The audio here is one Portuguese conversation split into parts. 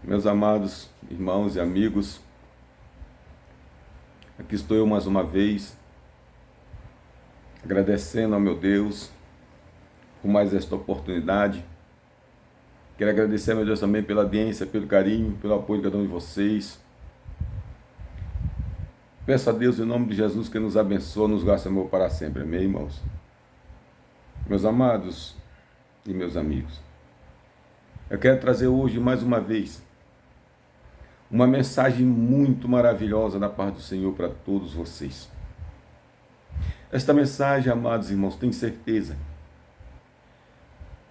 Meus amados irmãos e amigos, aqui estou eu mais uma vez, agradecendo ao meu Deus por mais esta oportunidade. Quero agradecer ao meu Deus também pela audiência, pelo carinho, pelo apoio de cada um de vocês. Peço a Deus, em nome de Jesus, que nos abençoe, nos guarde amor para sempre. Amém, irmãos? Meus amados e meus amigos, eu quero trazer hoje mais uma vez uma mensagem muito maravilhosa da parte do Senhor para todos vocês. Esta mensagem, amados irmãos, tenho certeza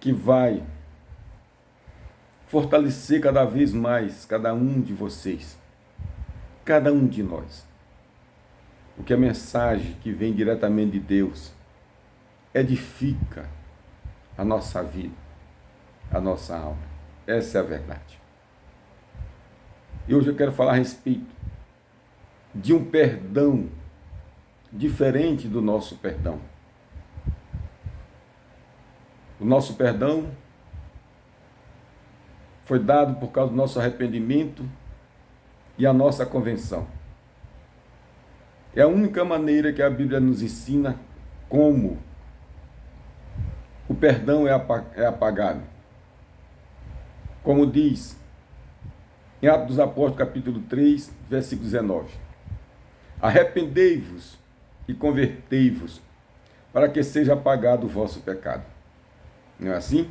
que vai fortalecer cada vez mais cada um de vocês, cada um de nós. Porque a mensagem que vem diretamente de Deus edifica a nossa vida, a nossa alma. Essa é a verdade. E hoje eu quero falar a respeito de um perdão diferente do nosso perdão. O nosso perdão foi dado por causa do nosso arrependimento e a nossa convenção. É a única maneira que a Bíblia nos ensina como o perdão é apagado. Como diz em Atos dos Apóstolos, capítulo 3, versículo 19. Arrependei-vos e convertei-vos, para que seja apagado o vosso pecado. Não é assim?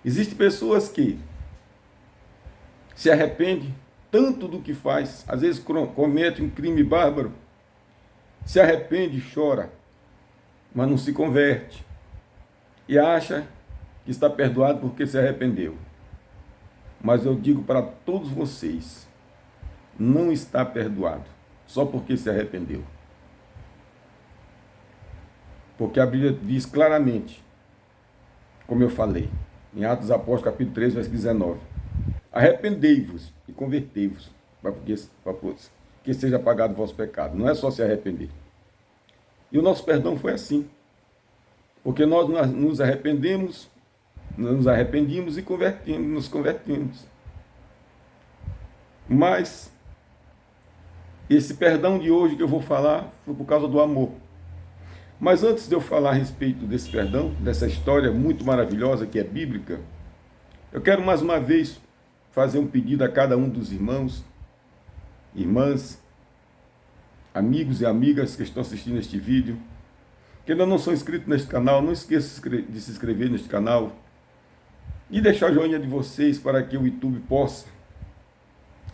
Existem pessoas que se arrependem tanto do que faz, às vezes comete um crime bárbaro, se arrepende e chora, mas não se converte, e acha que está perdoado porque se arrependeu. Mas eu digo para todos vocês, não está perdoado, só porque se arrependeu. Porque a Bíblia diz claramente, como eu falei, em Atos dos Apóstolos, capítulo 3, versículo 19. Arrependei-vos e convertei-vos, para que seja apagado o vosso pecado. Não é só se arrepender. E o nosso perdão foi assim. Porque nós nos arrependimos e nos convertimos. Mas esse perdão de hoje que eu vou falar foi por causa do amor. Mas antes de eu falar a respeito desse perdão, dessa história muito maravilhosa que é bíblica, eu quero mais uma vez fazer um pedido a cada um dos irmãos, irmãs, amigos e amigas que estão assistindo este vídeo, que ainda não são inscritos neste canal. Não esqueça de se inscrever neste canal e deixar o joinha de vocês para que o YouTube possa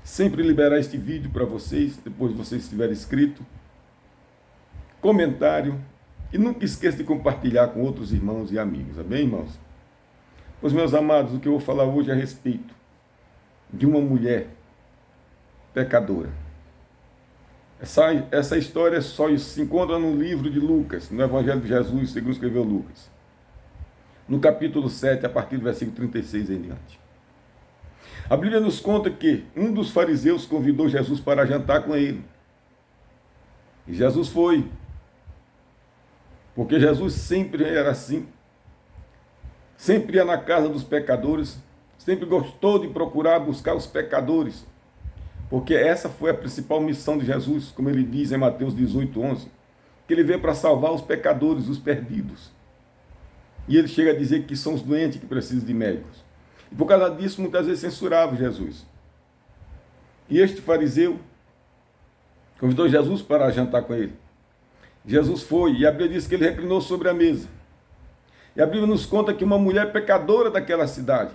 sempre liberar este vídeo para vocês, depois de vocês estiverem inscritos. Comentário. E nunca esqueça de compartilhar com outros irmãos e amigos. Amém, irmãos? Pois, meus amados, o que eu vou falar hoje é a respeito de uma mulher pecadora. Essa história só se encontra no livro de Lucas, no Evangelho de Jesus, segundo escreveu Lucas. No capítulo 7, a partir do versículo 36 em diante. A Bíblia nos conta que um dos fariseus convidou Jesus para jantar com ele. E Jesus foi. Porque Jesus sempre era assim. Sempre ia na casa dos pecadores. Sempre gostou de procurar buscar os pecadores. Porque essa foi a principal missão de Jesus, como ele diz em Mateus 18:11. Que ele veio para salvar os pecadores, os perdidos. E ele chega a dizer que são os doentes que precisam de médicos. E por causa disso, muitas vezes censurava Jesus. E este fariseu convidou Jesus para jantar com ele. Jesus foi, e a Bíblia diz que ele reclinou sobre a mesa. E a Bíblia nos conta que uma mulher pecadora daquela cidade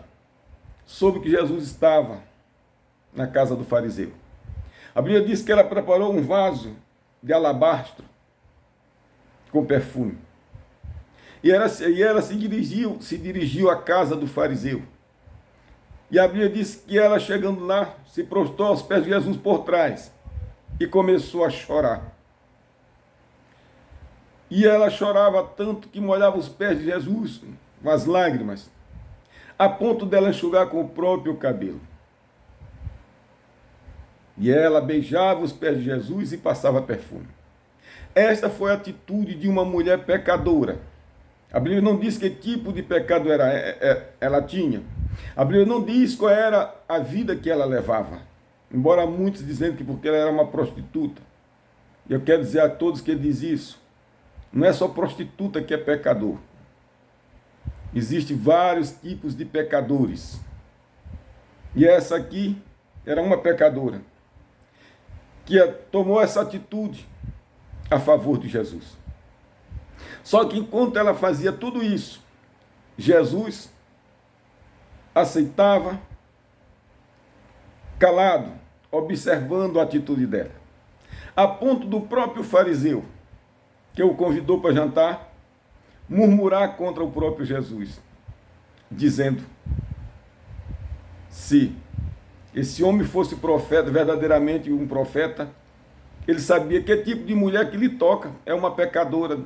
soube que Jesus estava na casa do fariseu. A Bíblia diz que ela preparou um vaso de alabastro com perfume. E ela se dirigiu à casa do fariseu. E a Bíblia diz que ela, chegando lá, se prostrou aos pés de Jesus por trás e começou a chorar. E ela chorava tanto que molhava os pés de Jesus com as lágrimas, a ponto dela enxugar com o próprio cabelo. E ela beijava os pés de Jesus e passava perfume. Esta foi a atitude de uma mulher pecadora. A Bíblia não diz que tipo de pecado ela tinha, A Bíblia não diz qual era a vida que ela levava, embora muitos dizendo que porque ela era uma prostituta. E eu quero dizer a todos que diz isso, não é só prostituta que é pecador. Existem vários tipos de pecadores. E essa aqui era uma pecadora que tomou essa atitude a favor de Jesus. Só que enquanto ela fazia tudo isso, Jesus aceitava, calado, observando a atitude dela. A ponto do próprio fariseu, que o convidou para jantar, murmurar contra o próprio Jesus, dizendo: se esse homem fosse profeta, verdadeiramente um profeta, ele sabia que tipo de mulher que lhe toca é uma pecadora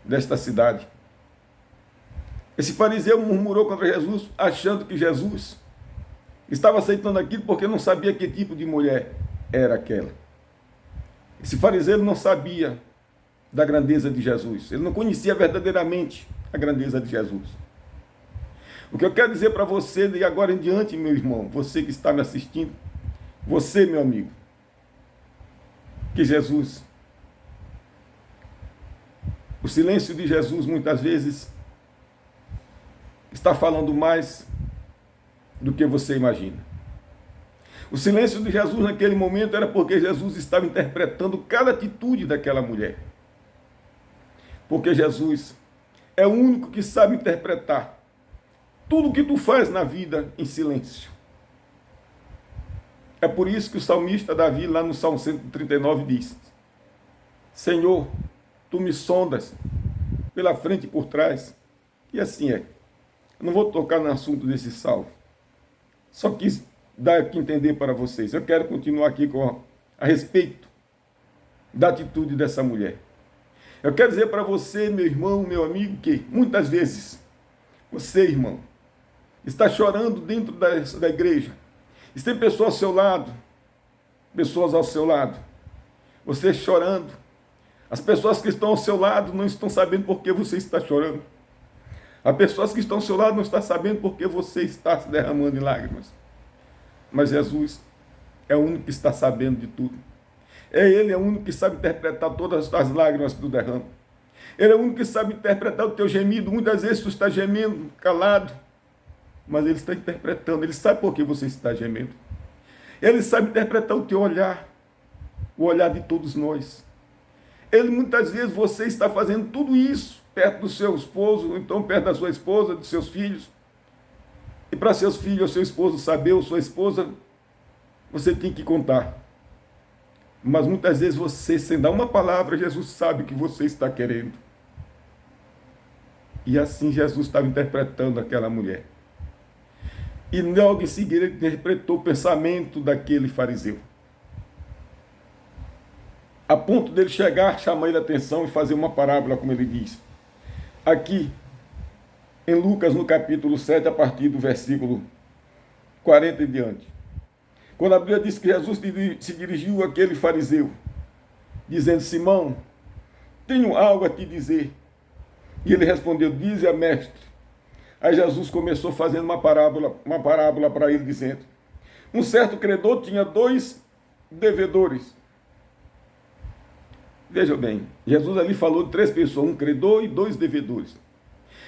desta cidade. Esse fariseu murmurou contra Jesus, achando que Jesus estava aceitando aquilo porque não sabia que tipo de mulher era aquela. Esse fariseu não sabia da grandeza de Jesus. Ele não conhecia verdadeiramente a grandeza de Jesus. O que eu quero dizer para você de agora em diante, meu irmão, você que está me assistindo, você, meu amigo, que Jesus, o silêncio de Jesus muitas vezes está falando mais do que você imagina. O silêncio de Jesus naquele momento era porque Jesus estava interpretando cada atitude daquela mulher. Porque Jesus é o único que sabe interpretar tudo o que tu faz na vida em silêncio. É por isso que o salmista Davi, lá no Salmo 139, diz: Senhor, tu me sondas pela frente e por trás. E assim é. Eu não vou tocar no assunto desse salmo. Só quis dar aqui entender para vocês. Eu quero continuar aqui a respeito da atitude dessa mulher. Eu quero dizer para você, meu irmão, meu amigo, que muitas vezes você, irmão, está chorando dentro da igreja. Tem pessoas ao seu lado, você chorando. As pessoas que estão ao seu lado não estão sabendo por que você está chorando. As pessoas que estão ao seu lado não estão sabendo por que você está se derramando em lágrimas. Mas Jesus é o único que está sabendo de tudo. Ele é o único que sabe interpretar todas as lágrimas que tu derrama. Ele é o único que sabe interpretar o teu gemido. Muitas vezes tu está gemendo, calado, mas ele está interpretando. Ele sabe por que você está gemendo. Ele sabe interpretar o teu olhar, o olhar de todos nós. Ele, muitas vezes, você está fazendo tudo isso perto do seu esposo, ou então perto da sua esposa, dos seus filhos. E para seus filhos ou seu esposo saber, ou sua esposa, você tem que contar. Mas muitas vezes você, sem dar uma palavra, Jesus sabe o que você está querendo. E assim Jesus estava interpretando aquela mulher. E logo em seguida ele interpretou o pensamento daquele fariseu. A ponto dele chegar, chamar ele a atenção e fazer uma parábola, como ele diz. Aqui, em Lucas, no capítulo 7, a partir do versículo 40 e diante. Quando a Bíblia diz que Jesus se dirigiu àquele fariseu, dizendo: Simão, tenho algo a te dizer. E ele respondeu: dize a mestre. Aí Jesus começou fazendo uma parábola para ele, dizendo: um certo credor tinha 2 devedores. Veja bem, Jesus ali falou de 3 pessoas, um credor e 2 devedores.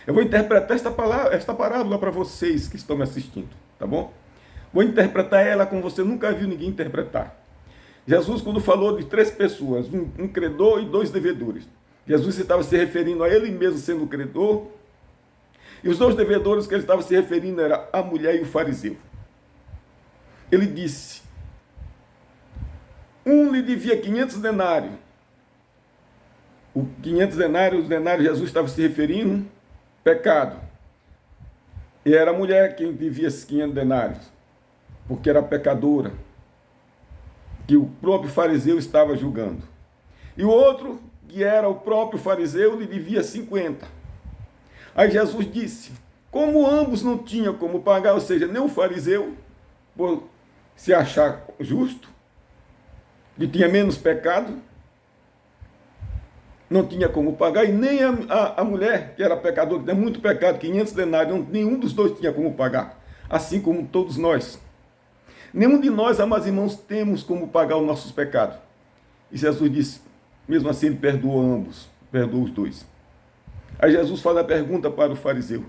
Eu vou interpretar esta parábola para vocês que estão me assistindo, tá bom? Vou interpretar ela como você nunca viu ninguém interpretar. Jesus, quando falou de 3 pessoas, um credor e 2 devedores, Jesus estava se referindo a ele mesmo sendo o credor, e os 2 devedores que ele estava se referindo eram a mulher e o fariseu. Ele disse: um lhe devia 500 denários. O 500 denários, os denários Jesus estava se referindo, pecado. E era a mulher quem devia esses 500 denários, porque era pecadora, que o próprio fariseu estava julgando. E o outro, que era o próprio fariseu, lhe devia 50. Aí Jesus disse: como ambos não tinham como pagar, ou seja, nem o fariseu, por se achar justo, que tinha menos pecado, não tinha como pagar, e nem a mulher, que era pecadora, que tinha muito pecado, 500 denários, nenhum dos dois tinha como pagar, assim como todos nós. Nenhum de nós, amados irmãos, temos como pagar os nossos pecados. E Jesus disse, mesmo assim ele perdoou ambos, perdoou os dois. Aí Jesus faz a pergunta para o fariseu: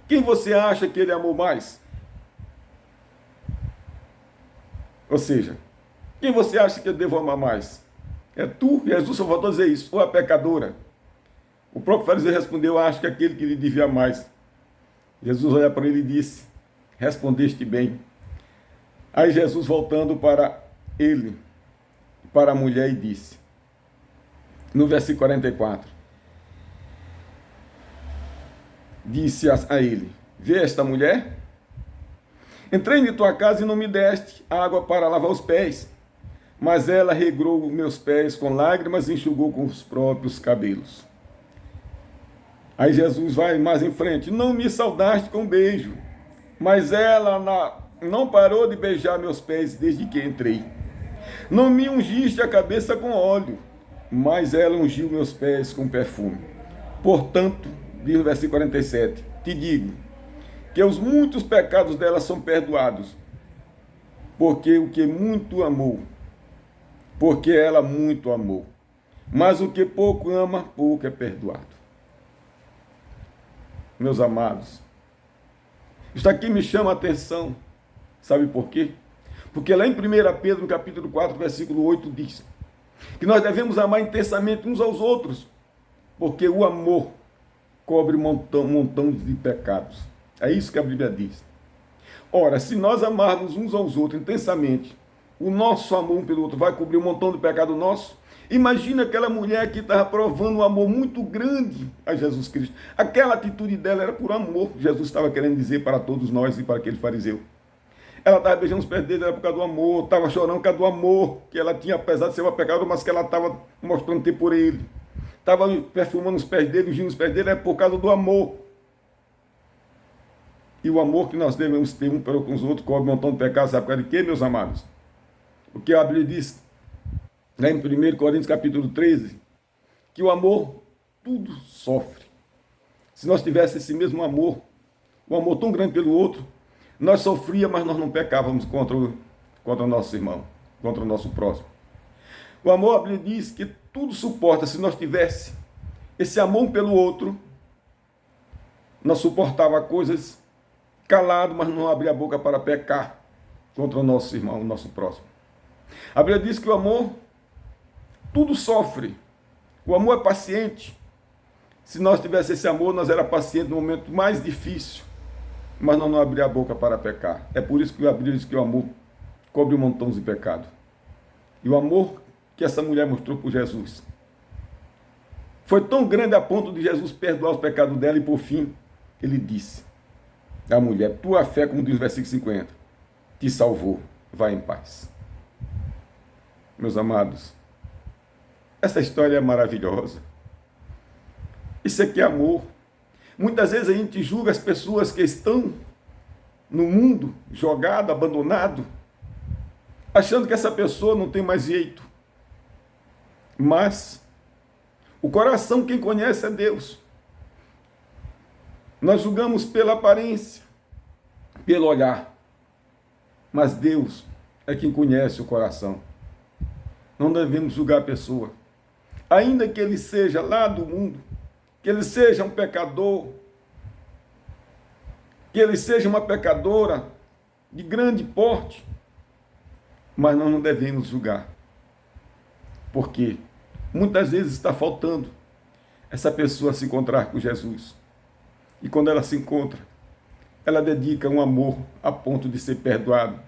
quem você acha que ele amou mais? Ou seja, quem você acha que eu devo amar mais? É tu? Jesus só faltou dizer isso, ou a pecadora? O próprio fariseu respondeu, acho que aquele que lhe devia mais. Jesus olha para ele e disse, respondeste bem. Aí Jesus, voltando para ele, para a mulher, e disse, no versículo 44, disse a ele, vê esta mulher? Entrei em tua casa e não me deste água para lavar os pés, mas ela regrou meus pés com lágrimas e enxugou com os próprios cabelos. Aí Jesus vai mais em frente, não me saudaste com beijo, mas ela não parou de beijar meus pés desde que entrei. Não me ungiste a cabeça com óleo, mas ela ungiu meus pés com perfume. Portanto, diz no versículo 47, te digo que os muitos pecados dela são perdoados, porque o que muito amou, porque ela muito amou. Mas o que pouco ama, pouco é perdoado. Meus amados, isso aqui me chama a atenção, sabe por quê? Porque lá em 1 Pedro, no capítulo 4, versículo 8, diz que nós devemos amar intensamente uns aos outros, porque o amor cobre um montão de pecados. É isso que a Bíblia diz. Ora, se nós amarmos uns aos outros intensamente, o nosso amor um pelo outro vai cobrir um montão de pecado nosso. Imagina aquela mulher que estava provando um amor muito grande a Jesus Cristo. Aquela atitude dela era por amor. Jesus estava querendo dizer para todos nós e para aquele fariseu. Ela estava beijando os pés dele, era por causa do amor, estava chorando por causa do amor que ela tinha, apesar de ser uma pecadora, mas que ela estava mostrando ter por ele. Estava perfumando os pés dele, ungindo os pés dele, é por causa do amor. E o amor que nós devemos ter um para com os outros cobre um montão de pecados, sabe por causa de quê, meus amados? O que a Bíblia diz, lá em 1 Coríntios capítulo 13, que o amor tudo sofre. Se nós tivéssemos esse mesmo amor, um amor tão grande pelo outro, nós sofríamos, mas nós não pecávamos contra o nosso irmão, contra o nosso próximo. O amor, a Bíblia diz que tudo suporta. Se nós tivéssemos esse amor um pelo outro, nós suportava coisas calado, mas não abria a boca para pecar contra o nosso irmão, o nosso próximo. A Bíblia diz que o amor tudo sofre. O amor é paciente. Se nós tivéssemos esse amor, nós era paciente no momento mais difícil, mas nós não abria a boca para pecar. É por isso que a Bíblia diz que o amor cobre um montão de pecado. E o amor que essa mulher mostrou por Jesus foi tão grande a ponto de Jesus perdoar os pecados dela e por fim ele disse à mulher, tua fé, como diz o versículo 50, te salvou, vai em paz. Meus amados, essa história é maravilhosa. Isso aqui é amor. Muitas vezes a gente julga as pessoas que estão no mundo, jogado, abandonado, achando que essa pessoa não tem mais jeito. Mas o coração, quem conhece é Deus. Nós julgamos pela aparência, pelo olhar, mas Deus é quem conhece o coração. Não devemos julgar a pessoa, ainda que ele seja lá do mundo, que ele seja um pecador, que ele seja uma pecadora de grande porte, mas nós não devemos julgar, porque muitas vezes está faltando essa pessoa se encontrar com Jesus, e quando ela se encontra, ela dedica um amor a ponto de ser perdoado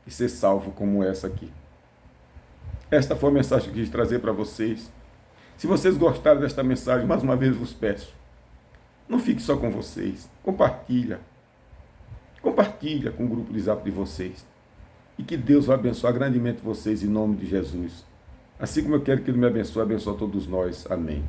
e ser salvo como essa aqui. Esta foi a mensagem que eu quis trazer para vocês. Se vocês gostaram desta mensagem, mais uma vez vos peço, não fique só com vocês, compartilha com o grupo de Zap de vocês, e que Deus vai abençoar grandemente vocês em nome de Jesus, assim como eu quero que Ele me abençoe a todos nós, amém.